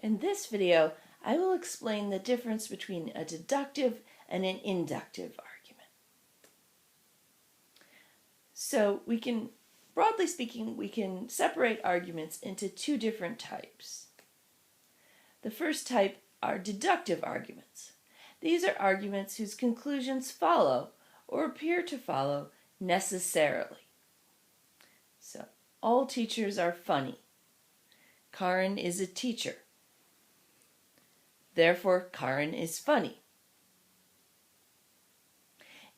In this video, I will explain the difference between a deductive and an inductive argument. So broadly speaking, we can separate arguments into two different types. The first type are deductive arguments. These are arguments whose conclusions follow or appear to follow necessarily. So, all teachers are funny. Karen is a teacher. Therefore, Karen is funny.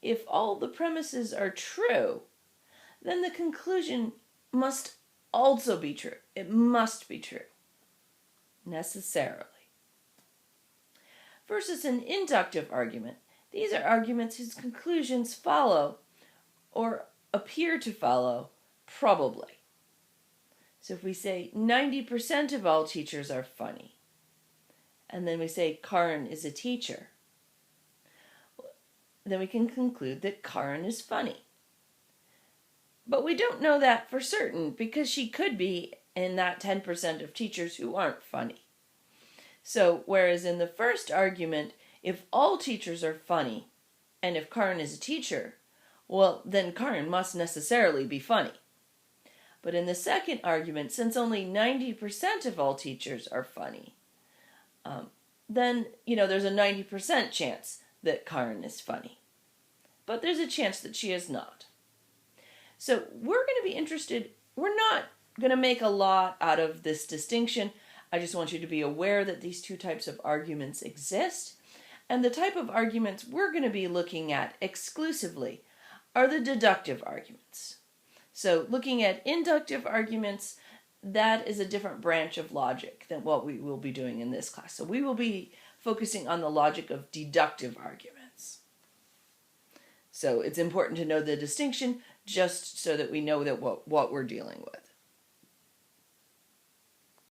If all the premises are true, then the conclusion must also be true. It must be true, necessarily. Versus an inductive argument, these are arguments whose conclusions follow or appear to follow probably. So if we say 90% of all teachers are funny, and then we say Karen is a teacher, then we can conclude that Karen is funny. But we don't know that for certain because she could be in that 10% of teachers who aren't funny. So whereas in the first argument, if all teachers are funny, and if Karen is a teacher, well, then Karen must necessarily be funny. But in the second argument, since only 90% of all teachers are funny, then, there's a 90% chance that Karen is funny. But there's a chance that she is not. So we're going to be interested, we're not going to make a lot out of this distinction. I just want you to be aware that these two types of arguments exist. And the type of arguments we're going to be looking at exclusively are the deductive arguments. So looking at inductive arguments, that is a different branch of logic than what we will be doing in this class. So we will be focusing on the logic of deductive arguments. So it's important to know the distinction just so that we know that what we're dealing with.